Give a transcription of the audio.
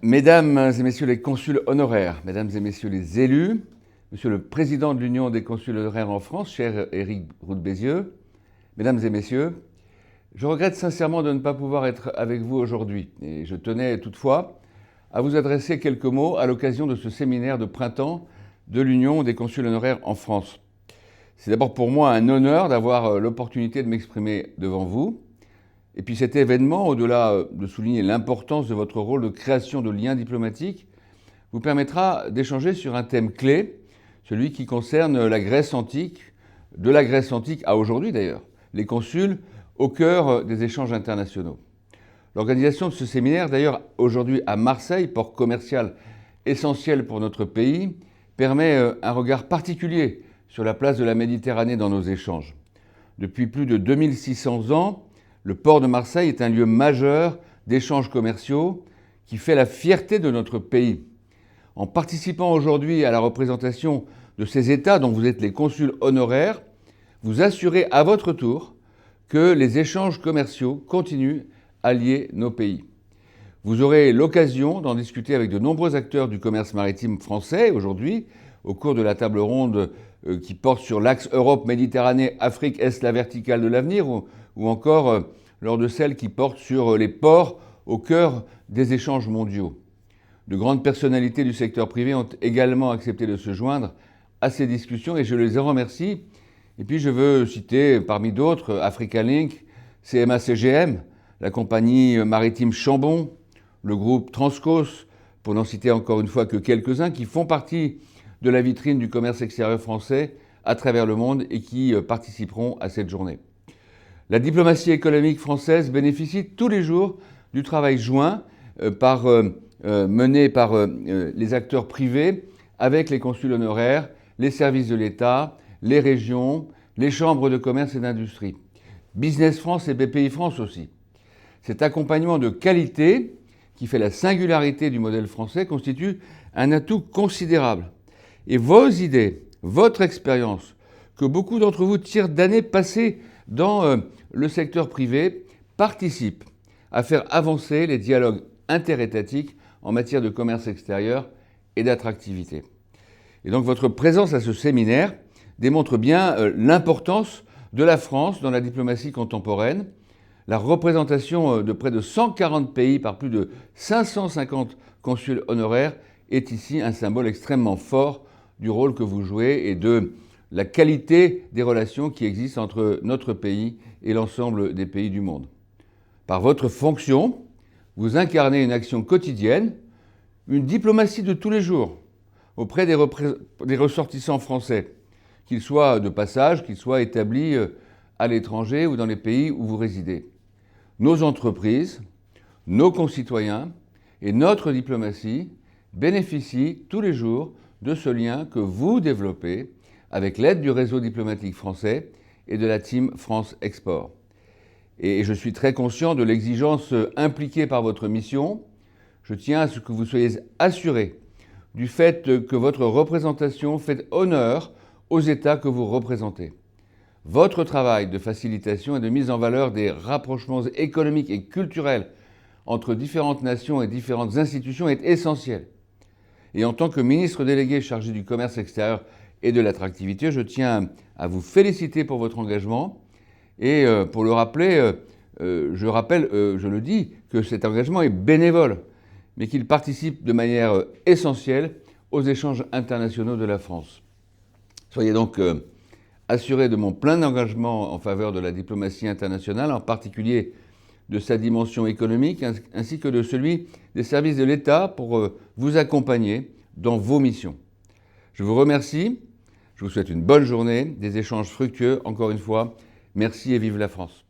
Mesdames et messieurs les consuls honoraires, mesdames et messieurs les élus, monsieur le président de l'Union des consuls honoraires en France, cher Éric Roux-de-Bézieux, mesdames et messieurs, je regrette sincèrement de ne pas pouvoir être avec vous aujourd'hui et je tenais toutefois à vous adresser quelques mots à l'occasion de ce séminaire de printemps de l'Union des consuls honoraires en France. C'est d'abord pour moi un honneur d'avoir l'opportunité de m'exprimer devant vous. Et puis cet événement, au-delà de souligner l'importance de votre rôle de création de liens diplomatiques, vous permettra d'échanger sur un thème clé, celui qui concerne la Grèce antique, de la Grèce antique à aujourd'hui d'ailleurs, les consuls au cœur des échanges internationaux. L'organisation de ce séminaire, d'ailleurs aujourd'hui à Marseille, port commercial essentiel pour notre pays, permet un regard particulier sur la place de la Méditerranée dans nos échanges. Depuis plus de 2600 ans, le port de Marseille est un lieu majeur d'échanges commerciaux qui fait la fierté de notre pays. En participant aujourd'hui à la représentation de ces États dont vous êtes les consuls honoraires, vous assurez à votre tour que les échanges commerciaux continuent à lier nos pays. Vous aurez l'occasion d'en discuter avec de nombreux acteurs du commerce maritime français aujourd'hui, au cours de la table ronde qui porte sur l'axe Europe-Méditerranée, Afrique, Est, la verticale de l'avenir, ou encore lors de celle qui porte sur les ports au cœur des échanges mondiaux. De grandes personnalités du secteur privé ont également accepté de se joindre à ces discussions et je les en remercie. Et puis je veux citer parmi d'autres Africa Link, CMA-CGM, la compagnie maritime Chambon, le groupe Transcos, pour n'en citer encore une fois que quelques-uns, qui font partie de la vitrine du commerce extérieur français à travers le monde et qui participeront à cette journée. La diplomatie économique française bénéficie tous les jours du travail joint mené par les acteurs privés avec les consuls honoraires, les services de l'État, les régions, les chambres de commerce et d'industrie. Business France et BPI France aussi. Cet accompagnement de qualité qui fait la singularité du modèle français constitue un atout considérable. Et vos idées, votre expérience, que beaucoup d'entre vous tirent d'années passées dans le secteur privé, participent à faire avancer les dialogues interétatiques en matière de commerce extérieur et d'attractivité. Et donc votre présence à ce séminaire démontre bien l'importance de la France dans la diplomatie contemporaine. La représentation de près de 140 pays par plus de 550 consuls honoraires est ici un symbole extrêmement fort du rôle que vous jouez et de la qualité des relations qui existent entre notre pays et l'ensemble des pays du monde. Par votre fonction, vous incarnez une action quotidienne, une diplomatie de tous les jours auprès des ressortissants français, qu'ils soient de passage, qu'ils soient établis à l'étranger ou dans les pays où vous résidez. Nos entreprises, nos concitoyens et notre diplomatie bénéficient tous les jours de ce lien que vous développez avec l'aide du réseau diplomatique français et de la Team France Export. Et je suis très conscient de l'exigence impliquée par votre mission. Je tiens à ce que vous soyez assurés du fait que votre représentation fait honneur aux États que vous représentez. Votre travail de facilitation et de mise en valeur des rapprochements économiques et culturels entre différentes nations et différentes institutions est essentiel. Et en tant que ministre délégué chargé du commerce extérieur et de l'attractivité, je tiens à vous féliciter pour votre engagement et pour le rappeler, je le dis, que cet engagement est bénévole, mais qu'il participe de manière essentielle aux échanges internationaux de la France. Soyez donc assurés de mon plein engagement en faveur de la diplomatie internationale, en particulier de sa dimension économique, ainsi que de celui des services de l'État pour vous accompagner dans vos missions. Je vous remercie, je vous souhaite une bonne journée, des échanges fructueux, encore une fois. Merci et vive la France.